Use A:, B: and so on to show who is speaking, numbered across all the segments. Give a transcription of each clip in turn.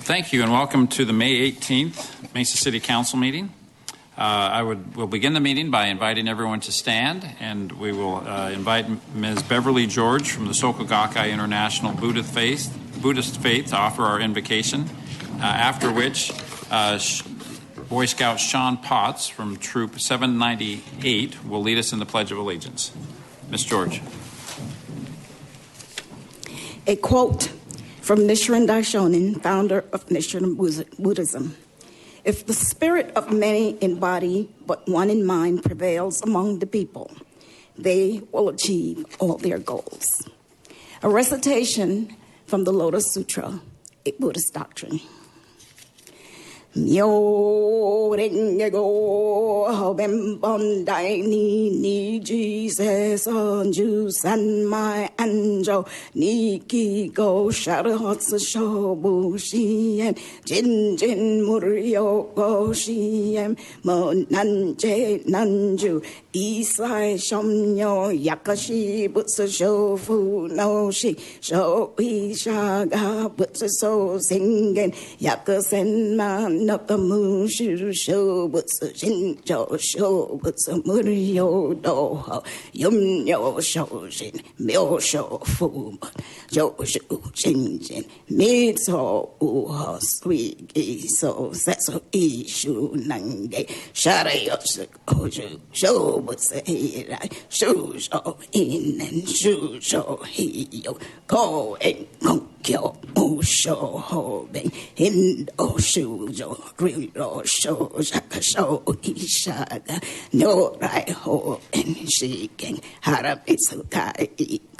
A: Thank you and welcome to the May 18th Mesa City Council meeting. We'll begin the meeting by inviting everyone to stand, and we will invite Ms. Beverly George from the Soka Gakkai International Buddhist Faith to offer our invocation, after which Boy Scout Sean Potts from Troop 798 will lead us in the Pledge of Allegiance. Ms. George.
B: A quote from Nichiren Daishonin, founder of Nichiren Buddhism. If the spirit of many in body, but one in mind prevails among the people, they will achieve all their goals. A recitation from the Lotus Sutra, a Buddhist doctrine. Myo renge go ben bon dai ni ji se son ju san mai an jo ni ki go shar hot sho bu shi en jin jin mur yo go shi en mo nan je nan ju I sai shom yo yakashi but so fu no shi so I sha ga but so singen yakasen man Nakamu shu but shin jo show but murio do ho yum yo show shin myo show fu jo shu shin shin me so u ho sweet so setso I shu nange shara yo show but say shu so in and shu so he yo ko en kyo mu sho ho ben hin o shu jo ri ro sho shaka sho ishaga no rai ho en shi ken hara bitsu kai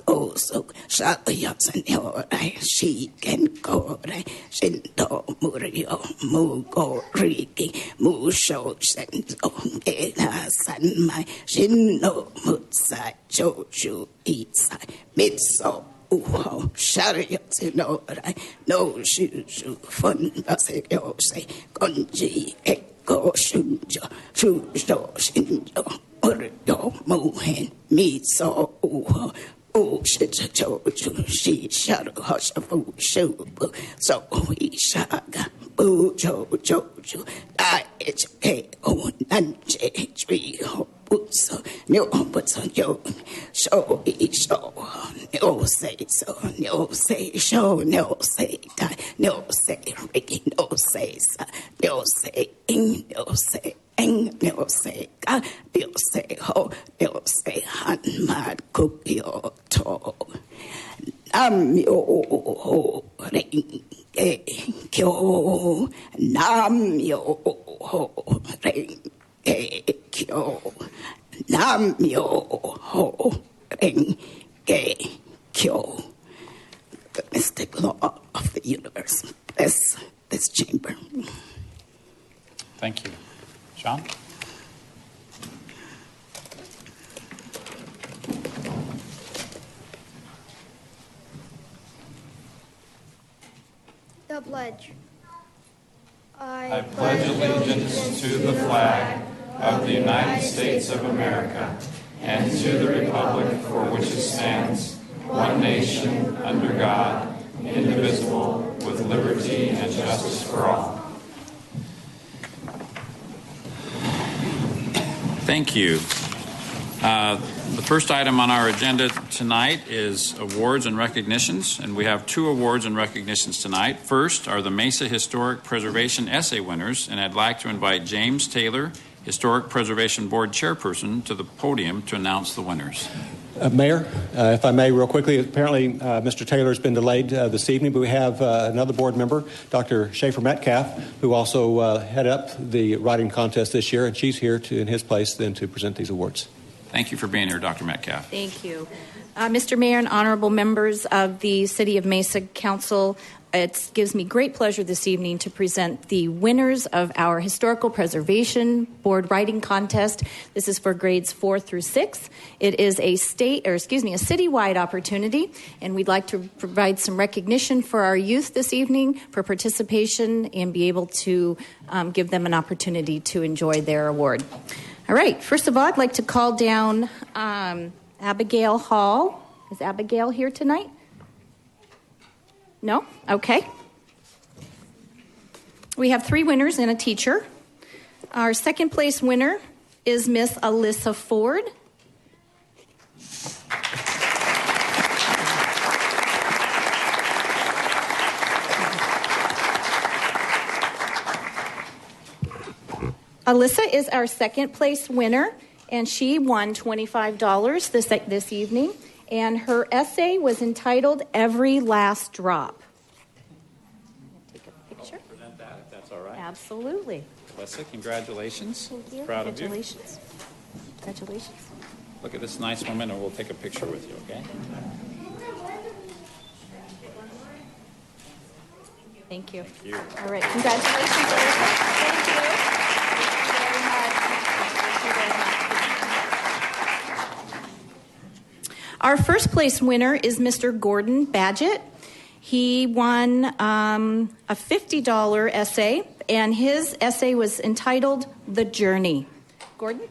B: o so sha ya san yo rai shi ken ko rai shin do mu ri o mu go ri ki mu sho sen o ge na san mai shin no mu sai jo shu I sai mitso Uho, shariot no rai, no shu fun base yo say, konji eko shunjo, shujo shinjo, uryo muhen, miso uho. Oh, shit, she shadow hush of shoe, so we shaga, boo, jojo, I it's a oh, nanje, tree, so no, but so yo, so it's so, no say so, no say show, no say die, no say Ricky, no say, no say, no say. Eng no say ka no say ho no say han mad cook yo to nam yo ho ring kyo nam yo ho ring kyo nam yo ho ring kyo. The mystic law of the universe. Bless this chamber.
A: Thank you. John?
C: The pledge.
D: I pledge allegiance to the flag of the United States of America and to the republic for which it stands, one nation, under God, indivisible, with liberty and justice for all.
A: Thank you. The first item on our agenda tonight is awards and recognitions, and we have two awards and recognitions tonight. First are the Mesa Historic Preservation Essay winners, and I'd like to invite James Taylor, Historic Preservation Board Chairperson, to the podium to announce the winners.
E: Mayor, if I may, real quickly, apparently Mr. Taylor has been delayed this evening, but we have another board member, Dr. Schaefer Metcalf, who also headed up the writing contest this year, and she's here in his place then to present these awards.
A: Thank you for being here, Dr. Metcalf.
F: Thank you. Mr. Mayor and honorable members of the City of Mesa Council, it gives me great pleasure this evening to present the winners of our Historical Preservation Board Writing Contest. This is for grades 4 through 6. It is a citywide opportunity, and we'd like to provide some recognition for our youth this evening for participation and be able to give them an opportunity to enjoy their award. All right, first of all, I'd like to call down Abigail Hall. Is Abigail here tonight? No? Okay. We have 3 winners and a teacher. Our second place winner is Miss Alyssa Ford. Alyssa is our second place winner, and she won $25 this evening, and her essay was entitled Every Last Drop. Take a picture.
A: I'll present that if that's all right.
F: Absolutely.
A: Alyssa, congratulations.
F: Thank you.
A: Proud of you.
F: Congratulations. Congratulations.
A: Look at this nice woman, and we'll take a picture with you, okay?
F: Thank you.
A: Thank you.
F: All right. Congratulations, Alyssa. Thank you. Our first place winner is Mr. Gordon Badgett. He won a $50 essay, and his essay was entitled The Journey. Gordon?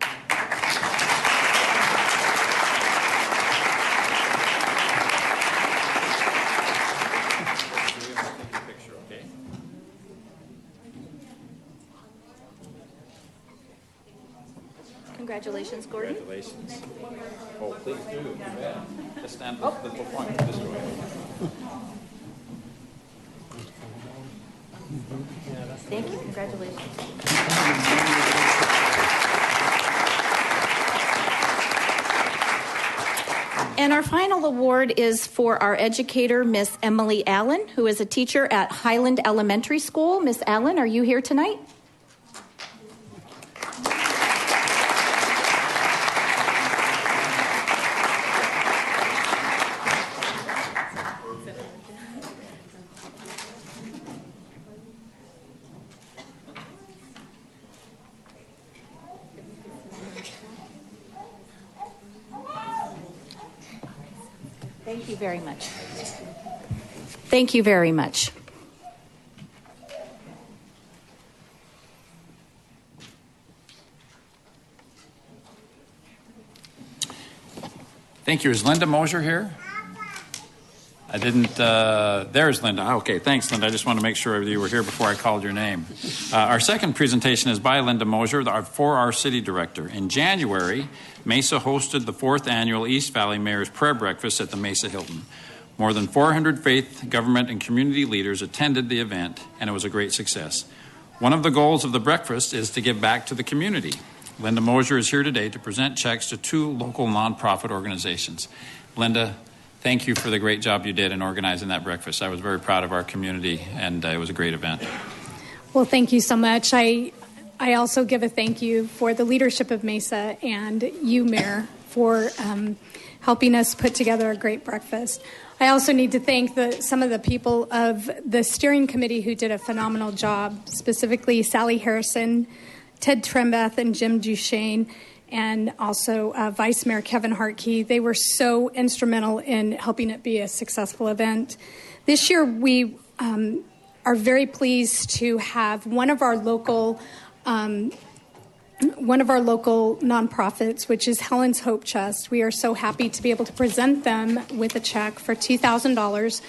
F: Congratulations, Gordon.
A: Congratulations. Oh, please do. Just stand up the point this way.
F: Thank you. Congratulations. And our final award is for our educator, Miss Emily Allen, who is a teacher at Highland Elementary School. Miss Allen, are you here tonight? Thank you very much. Thank you very much.
A: Thank you. Is Linda Mosier here? I didn't. There's Linda. Okay, thanks, Linda. I just want to make sure you were here before I called your name. Our second presentation is by Linda Mosier, for our city director. In January, Mesa hosted the 4th annual East Valley Mayor's Prayer Breakfast at the Mesa Hilton. More than 400 faith, government, and community leaders attended the event, and it was a great success. One of the goals of the breakfast is to give back to the community. Linda Mosier is here today to present checks to 2 local nonprofit organizations. Linda, thank you for the great job you did in organizing that breakfast. I was very proud of our community, and it was a great event.
C: Well, thank you so much. I also give a thank you for the leadership of Mesa and you, Mayor, for helping us put together a great breakfast. I also need to thank some of the people of the steering committee who did a phenomenal job, specifically Sally Harrison, Ted Trembeth, and Jim Duchesne, and also Vice Mayor Kevin Hartkey. They were so instrumental in helping it be a successful event. This year, we are very pleased to have one of our local nonprofits, which is Helen's Hope Chest. We are so happy to be able to present them with a check for $2,000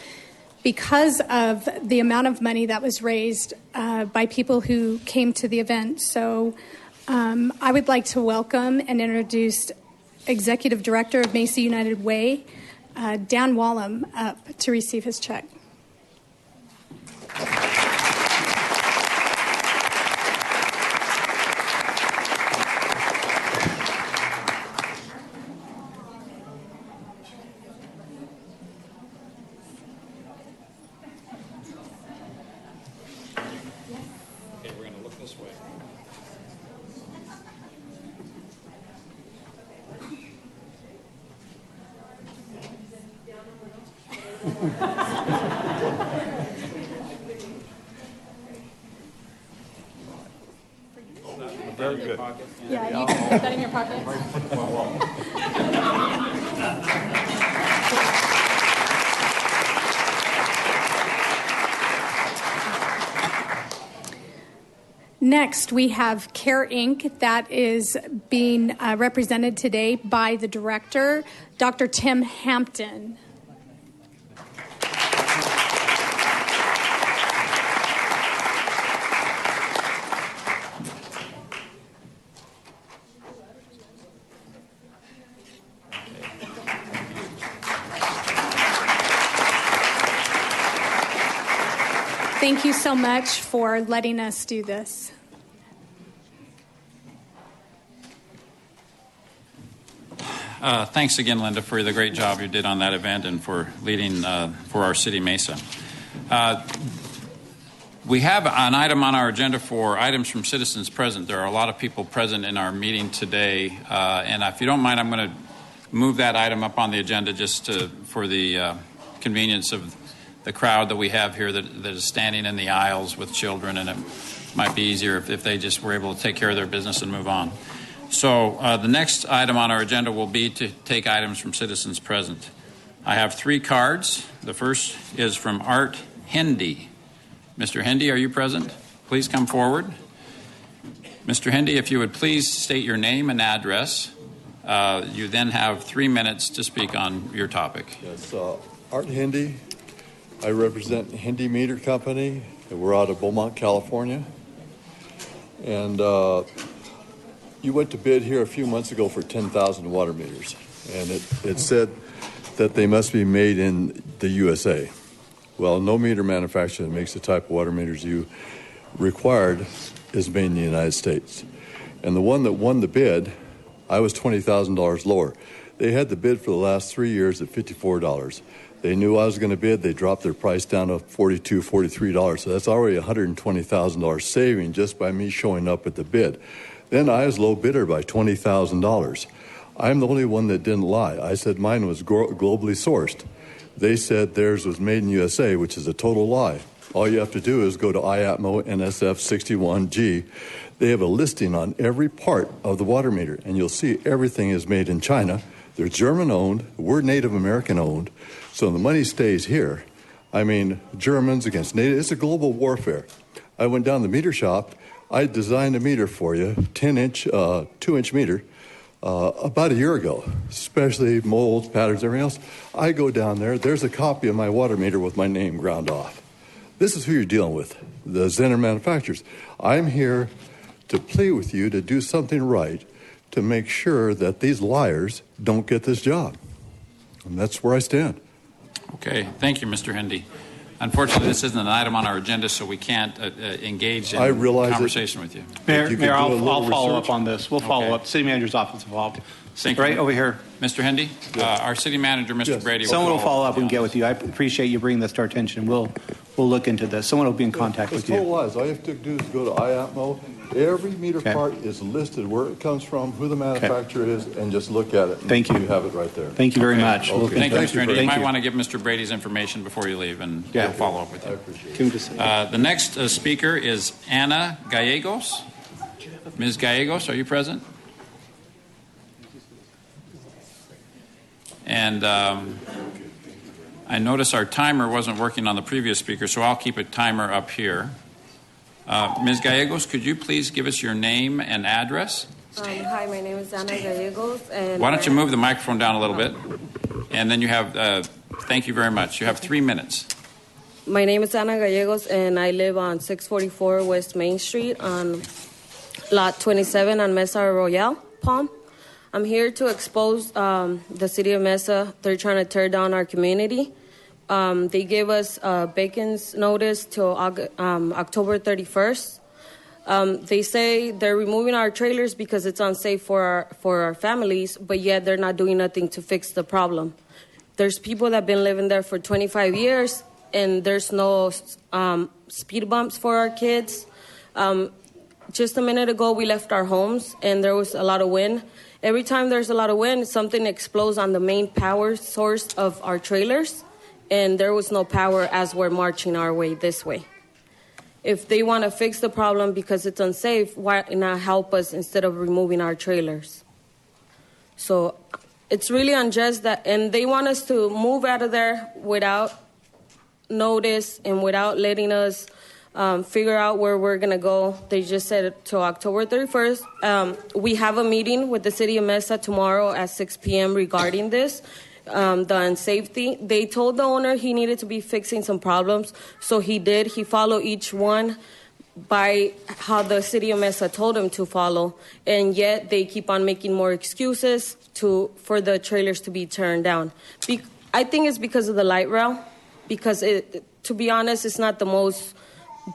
C: because of the amount of money that was raised by people who came to the event. So I would like to welcome and introduce Executive Director of Mesa United Way, Dan Wallum, up to receive his check.
A: Very good.
C: Yeah, you can put that in your pocket. Next, we have CARE Inc. that is being represented today by the director, Dr. Tim Hampton. Thank you so much for letting us do this.
A: Thanks again, Linda, for the great job you did on that event and for leading for our city Mesa. We have an item on our agenda for items from citizens present. There are a lot of people present in our meeting today, and if you don't mind, I'm going to move that item up on the agenda just for the convenience of the crowd that we have here that is standing in the aisles with children, and it might be easier if they just were able to take care of their business and move on. So the next item on our agenda will be to take items from citizens present. I have 3 cards. The first is from Art Hendy. Mr. Hendy, are you present? Please come forward. Mr. Hendy, if you would please state your name and address. You then have 3 minutes to speak on your topic.
G: Yes, Art Hendy. I represent Hendy Meter Company. We're out of Beaumont, California. And you went to bid here a few months ago for 10,000 water meters. And it said that they must be made in the USA. Well, no meter manufacturer that makes the type of water meters you required is made in the United States. And the one that won the bid, I was $20,000 lower. They had the bid for the last 3 years at $54. They knew I was going to bid. They dropped their price down to $42, $43. So that's already $120,000 saving just by me showing up at the bid. Then I was low bidder by $20,000. I'm the only one that didn't lie. I said mine was globally sourced. They said theirs was made in USA, which is a total lie. All you have to do is go to IATMO NSF 61G. They have a listing on every part of the water meter, and you'll see everything is made in China. They're German-owned. We're Native American-owned. So the money stays here. I mean, Germans against Native. It's a global warfare. I went down to the meter shop. I designed a meter for you, 10-inch, 2-inch meter, about a year ago, especially molds, patterns, everything else. I go down there. There's a copy of my water meter with my name ground off. This is who you're dealing with, the Zenner manufacturers. I'm here to plead with you to do something right to make sure that these liars don't get this job. And that's where I stand.
A: Okay. Thank you, Mr. Hendy. Unfortunately, this isn't an item on our agenda, so we can't engage in conversation with you.
H: Mayor, I'll follow up on this. We'll follow up. City manager's office will follow up.
A: Thank
H: right
A: you.
H: over here.
A: Mr. Hendy, our city manager, Mr.
G: Yes.
A: Brady.
H: Someone will follow up and get with you. I appreciate you bringing this to our attention. We'll look into this. Someone will be in contact
G: It's
H: with you.
G: total lies. All you have to do is go to IATMO. Every meter part is listed, where it comes from, who the manufacturer is, and just look at it.
H: Thank you.
G: You have it right there.
H: Thank you very much.
G: Okay.
H: We'll
A: Thank you, Mr. Hendy. You
H: Thank
A: might
H: you.
A: want to give Mr. Brady's information before you leave, and
H: Yeah.
A: we'll follow up with
G: I
A: you.
G: appreciate it.
H: Can we just say-
A: The next speaker is Ana Gallegos. Ms. Gallegos, are you present? And I notice our timer wasn't working on the previous speaker, so I'll keep a timer up here. Ms. Gallegos, could you please give us your name and address?
I: Hi, my name is Ana Gallegos. And
A: Why don't you move the microphone down a little bit? And then you have, thank you very much. You have 3 minutes.
I: My name is Ana Gallegos, and I live on 644 West Main Street on Lot 27 on Mesa Royale, Palm. I'm here to expose the city of Mesa. They're trying to tear down our community. They gave us Bacon's notice till October 31st. They say they're removing our trailers because it's unsafe for our families, but yet they're not doing nothing to fix the problem. There's people that have been living there for 25 years, and there's no speed bumps for our kids. Just a minute ago, we left our homes, and there was a lot of wind. Every time there's a lot of wind, something explodes on the main power source of our trailers, and there was no power as we're marching our way this way. If they want to fix the problem because it's unsafe, why not help us instead of removing our trailers? So it's really unjust that, and they want us to move out of there without notice and without letting us figure out where we're going to go. They just said it till October 31st. We have a meeting with the city of Mesa tomorrow at 6 p.m. regarding this. The unsafety. They told the owner he needed to be fixing some problems, so he did. He followed each one by how the city of Mesa told him to follow, and yet they keep on making more excuses for the trailers to be turned down. I think it's because of the light rail, because to be honest, it's not the most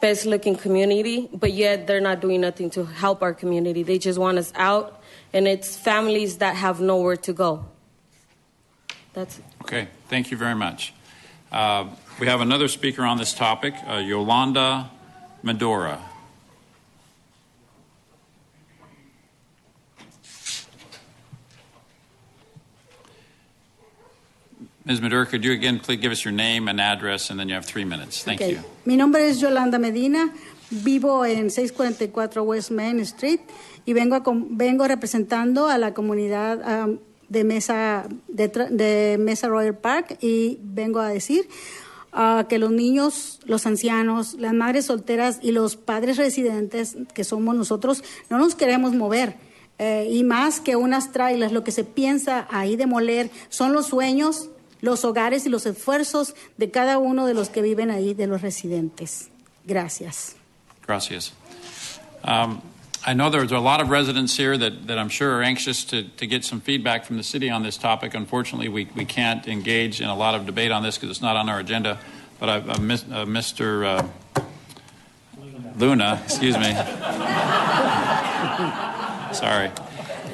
I: best looking community, but yet they're not doing nothing to help our community. They just want us out, and it's families that have nowhere to go. That's it.
A: Okay, thank you very much. We have another speaker on this topic, Yolanda Medora. Ms. Medora, could you again please give us your name and address, and then you have 3 minutes. Thank you.
J: Mi nombre es Yolanda Medina, vivo en 644 West Main Street y vengo representando a la comunidad de Mesa Royal Park, y vengo a decir que los niños, los ancianos, las madres solteras y los padres residentes, que somos nosotros, no nos queremos mover. Y más que unas trailers, lo que se piensa ahí demoler son los sueños, los hogares y los esfuerzos de cada uno de los que viven ahí, de los residentes. Gracias.
A: Gracias. I know there's a lot of residents here that I'm sure are anxious to get some feedback from the city on this topic. Unfortunately, we can't engage in a lot of debate on this because it's not on our agenda. But Mr. Luna, excuse me. Sorry.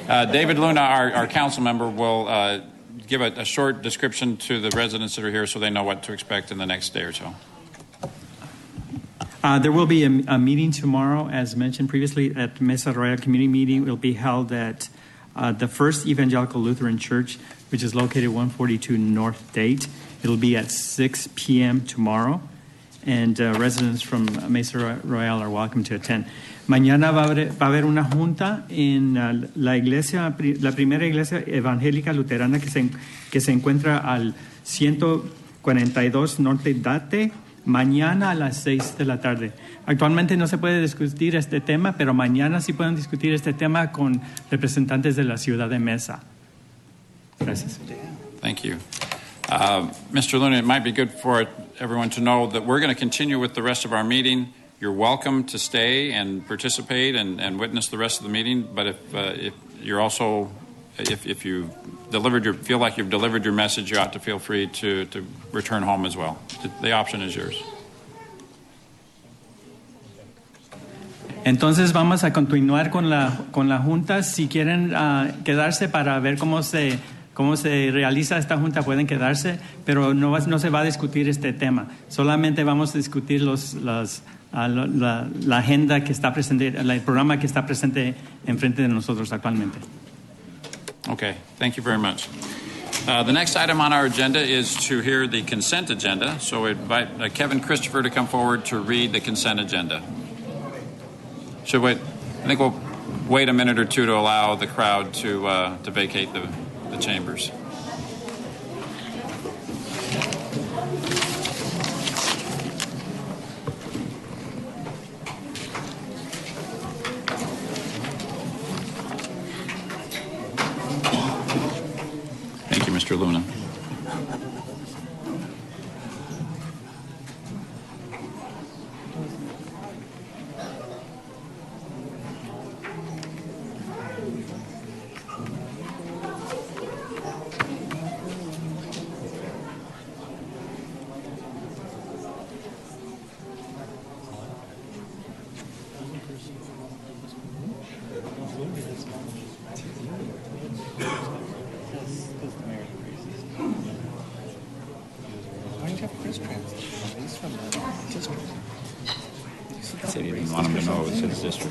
A: David Luna, our council member, will give a short description to the residents that are here so they know what to expect in the next day or so.
K: There will be a meeting tomorrow, as mentioned previously, at Mesa Royal Community Meeting. It will be held at the First Evangelical Lutheran Church, which is located 142 North Date. It'll be at 6 p.m. tomorrow, and residents from Mesa Royal are welcome to attend. Mañana va a haber una junta en la iglesia, la primera iglesia evangélica luterana que se encuentra al 142 Norte Date, mañana a las 6 de la tarde. Actualmente no se puede discutir este tema, pero mañana sí pueden discutir este tema con representantes de la ciudad de Mesa. Gracias.
A: Thank you. Mr. Luna, it might be good for everyone to know that we're going to continue with the rest of our meeting. You're welcome to stay and participate and witness the rest of the meeting, but if you're also, if you feel like you've delivered your message, you ought to feel free to return home as well. The option is yours.
K: Entonces vamos a continuar con la junta. Si quieren quedarse para ver cómo se realiza esta junta, pueden quedarse, pero no se va a discutir este tema. Solamente vamos a discutir la agenda que está presente, el programa que está presente enfrente de nosotros actualmente.
A: Okay, thank you very much. The next item on our agenda is to hear the consent agenda. So we invite Kevin Christopher to come forward to read the consent agenda. Should wait. I think we'll wait a minute or two to allow the crowd to vacate the chambers. Thank you, Mr. Luna.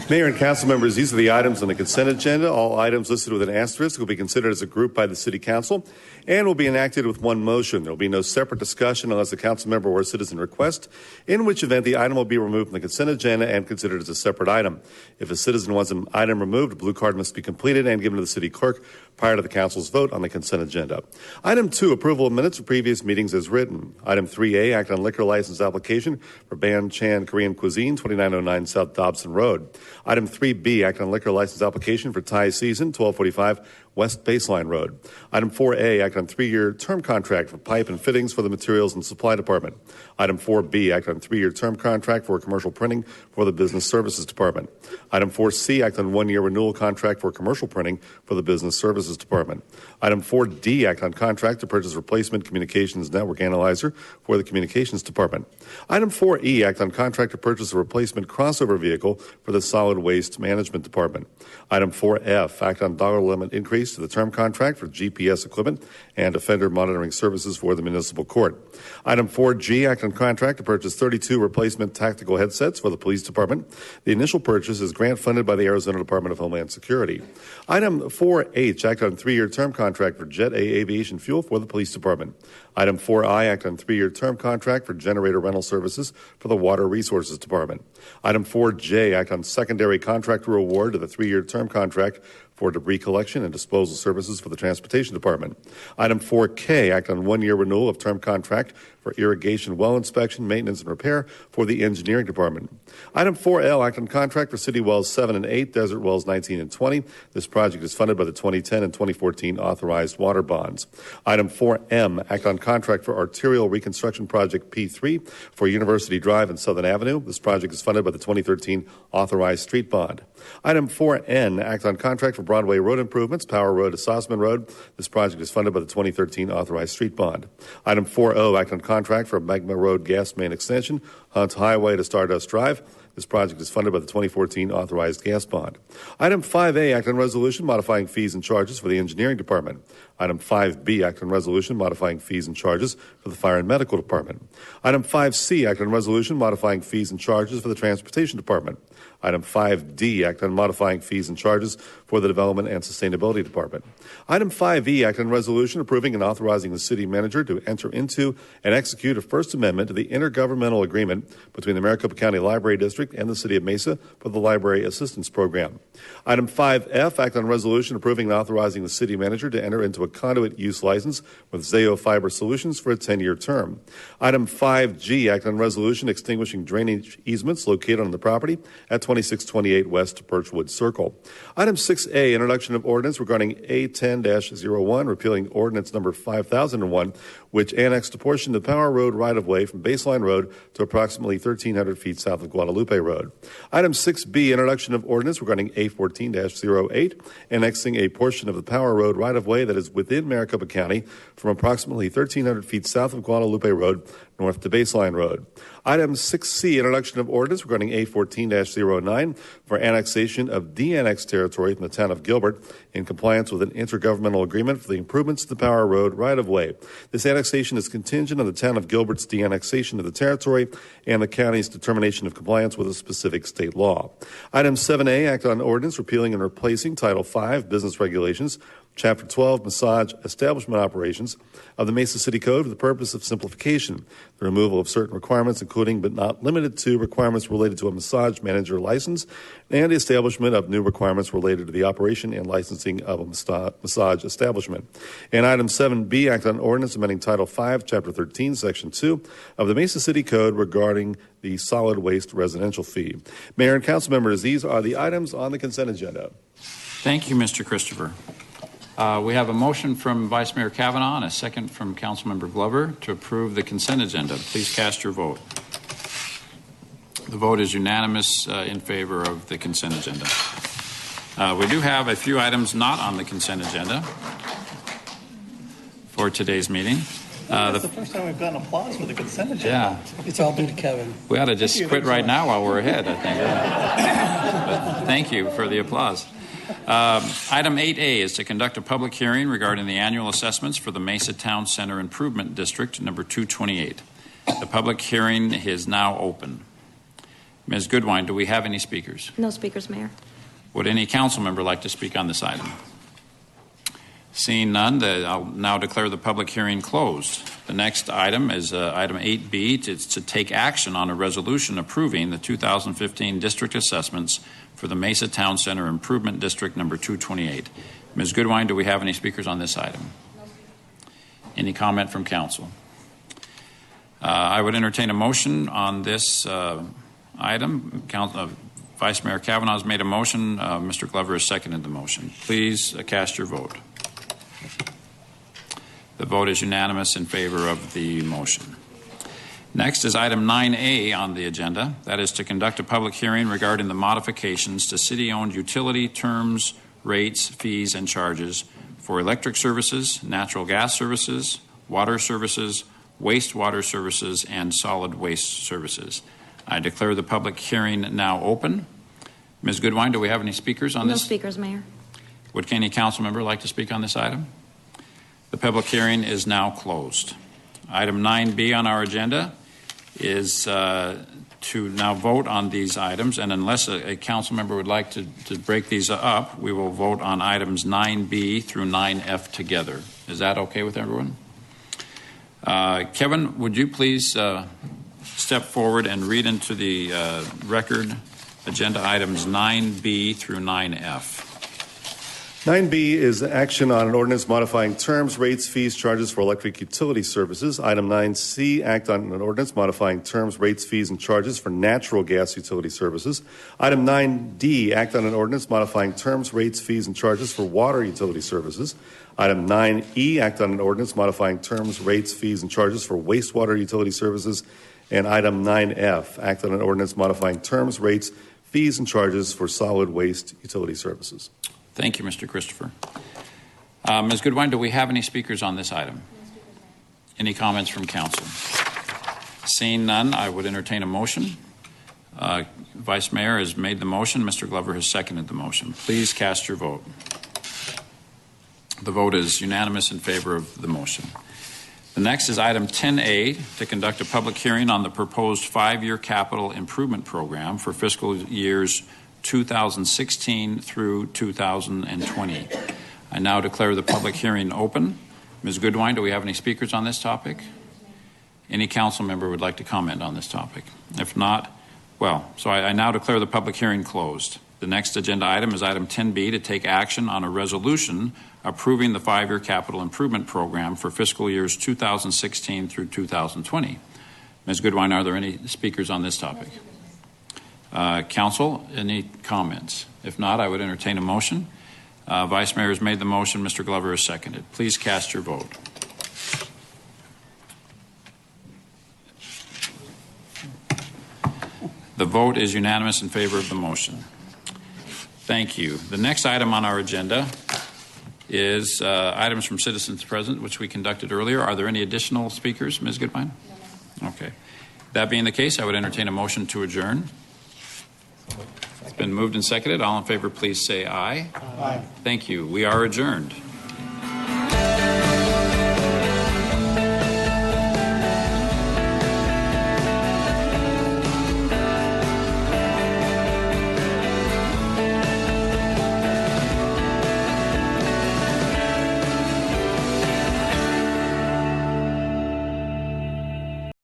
L: Mayor and council members, these are the items on the consent agenda. All items listed with an asterisk will be considered as a group by the City Council and will be enacted with one motion. There will be no separate discussion unless a council member or a citizen requests, in which event the item will be removed from the consent agenda and considered as a separate item. If a citizen wants an item removed, a blue card must be completed and given to the city clerk prior to the council's vote on the consent agenda. Item 2, approval of minutes of previous meetings as written. Item 3A, act on liquor license application for Ban Chan Korean Cuisine, 2909 South Dobson Road. Item 3B, act on liquor license application for Thai Season, 1245 West Baseline Road. Item 4A, act on 3-year term contract for pipe and fittings for the Materials and Supply Department. Item 4B, act on 3-year term contract for commercial printing for the Business Services Department. Item 4C, act on 1-year renewal contract for commercial printing for the Business Services Department. Item 4D, act on contract to purchase replacement communications network analyzer for the Communications Department. Item 4E, act on contract to purchase a replacement crossover vehicle for the Solid Waste Management Department. Item 4F, act on dollar limit increase to the term contract for GPS equipment and offender monitoring services for the municipal court. Item 4G, act on contract to purchase 32 replacement tactical headsets for the police department. The initial purchase is grant funded by the Arizona Department of Homeland Security. Item 4H, act on 3-year term contract for Jet A aviation fuel for the police department. Item 4I, act on 3-year term contract for generator rental services for the Water Resources Department. Item 4J, act on secondary contractor award to the 3-year term contract for debris collection and disposal services for the Transportation Department. Item 4K, act on 1-year renewal of term contract for irrigation well inspection, maintenance, and repair for the Engineering Department. Item 4L, act on contract for City Wells 7 and 8, Desert Wells 19 and 20. This project is funded by the 2010 and 2014 authorized water bonds. Item 4M, act on contract for arterial reconstruction project P3 for University Drive and Southern Avenue. This project is funded by the 2013 authorized street bond. Item 4N, act on contract for Broadway road improvements, Power Road to Sosman Road. This project is funded by the 2013 authorized street bond. Item 4O, act on contract for Magma Road gas main extension, Hunt Highway to Stardust Drive. This project is funded by the 2014 authorized gas bond. Item 5A, act on resolution modifying fees and charges for the Engineering Department. Item 5B, act on resolution modifying fees and charges for the Fire and Medical Department. Item 5C, act on resolution modifying fees and charges for the Transportation Department. Item 5D, act on modifying fees and charges for the Development and Sustainability Department. Item 5E, act on resolution approving and authorizing the city manager to enter into and execute a First Amendment to the intergovernmental agreement between the Maricopa County Library District and the City of Mesa for the Library Assistance Program. Item 5F, act on resolution approving and authorizing the city manager to enter into a conduit use license with Zayo Fiber Solutions for a 10-year term. Item 5G, act on resolution extinguishing drainage easements located on the property at 2628 West Birchwood Circle. Item 6A, introduction of ordinance regarding A10-01, repealing ordinance number 5001, which annexed a portion of Power Road right-of-way from Baseline Road to approximately 1,300 feet south of Guadalupe Road. Item 6B, introduction of ordinance regarding A14-08, annexing a portion of the Power Road right-of-way that is within Maricopa County from approximately 1,300 feet south of Guadalupe Road north to Baseline Road. Item 6C, introduction of ordinance regarding A14-09 for annexation of de-annexed territory from the town of Gilbert in compliance with an intergovernmental agreement for the improvements to the Power Road right-of-way. This annexation is contingent on the town of Gilbert's de-annexation of the territory and the county's determination of compliance with a specific state law. Item 7A, act on ordinance repealing and replacing Title V, Business Regulations, Chapter 12, Massage Establishment Operations of the Mesa City Code for the purpose of simplification, the removal of certain requirements, including but not limited to requirements related to a massage manager license, and the establishment of new requirements related to the operation and licensing of a massage establishment. And item 7B, act on ordinance amending Title V, Chapter 13, Section 2 of the Mesa City Code regarding the solid waste residential fee. Mayor and council members, these are the items on the consent agenda.
A: Thank you, Mr. Christopher. We have a motion from Vice Mayor Kavanaugh and a second from Councilmember Glover to approve the consent agenda. Please cast your vote. The vote is unanimous in favor of the consent agenda. We do have a few items not on the consent agenda for today's meeting.
M: That's the first time we've gotten applause for the consent agenda.
A: Yeah.
M: It's all due to Kevin.
A: We ought to just quit right now while we're ahead, I think. But thank you for the applause. Item 8A is to conduct a public hearing regarding the annual assessments for the Mesa Town Center Improvement District number 228. The public hearing is now open. Ms. Goodwine, do we have any speakers?
F: No speakers, Mayor.
A: Would any council member like to speak on this item? Seeing none, I'll now declare the public hearing closed. The next item is item 8B. It's to take action on a resolution approving the 2015 district assessments for the Mesa Town Center Improvement District number 228. Ms. Goodwine, do we have any speakers on this item? Any comment from council? I would entertain a motion on this item. Vice Mayor Kavanaugh has made a motion. Mr. Glover has seconded the motion. Please cast your vote. The vote is unanimous in favor of the motion. Next is item 9A on the agenda. That is to conduct a public hearing regarding the modifications to city-owned utility terms, rates, fees, and charges for electric services, natural gas services, water services, wastewater services, and solid waste services. I declare the public hearing now open. Ms. Goodwine, do we have any speakers on this?
F: No speakers, Mayor.
A: Would any council member like to speak on this item? The public hearing is now closed. Item 9B on our agenda is to now vote on these items, and unless a council member would like to break these up, we will vote on items 9B through 9F together. Is that okay with everyone? Kevin, would you please step forward and read into the record agenda items 9B through 9F?
L: 9B is action on an ordinance modifying terms, rates, fees, charges for electric utility services. Item 9C, act on an ordinance modifying terms, rates, fees, and charges for natural gas utility services. Item 9D, act on an ordinance modifying terms, rates, fees, and charges for water utility services. Item 9E, act on an ordinance modifying terms, rates, fees, and charges for wastewater utility services. And item 9F, act on an ordinance modifying terms, rates, fees, and charges for solid waste utility services.
A: Thank you, Mr. Christopher. Ms. Goodwine, do we have any speakers on this item? Any comments from council? Seeing none, I would entertain a motion. Vice Mayor has made the motion. Mr. Glover has seconded the motion. Please cast your vote. The vote is unanimous in favor of the motion. The next is item 10A, to conduct a public hearing on the proposed 5-year capital improvement program for fiscal years 2016 through 2020. I now declare the public hearing open. Ms. Goodwine, do we have any speakers on this topic? Any council member would like to comment on this topic? If not, so I now declare the public hearing closed. The next agenda item is item 10B, to take action on a resolution approving the 5-year capital improvement program for fiscal years 2016 through 2020. Ms. Goodwine, are there any speakers on this topic? Council, any comments? If not, I would entertain a motion. Vice Mayor has made the motion. Mr. Glover has seconded. Please cast your vote. The vote is unanimous in favor of the motion. Thank you. The next item on our agenda is items from citizens present, which we conducted earlier. Are there any additional speakers, Ms. Goodwine? Okay. That being the case, I would entertain a motion to adjourn. It's been moved and seconded. All in favor, please say aye. Aye. Thank you. We are adjourned.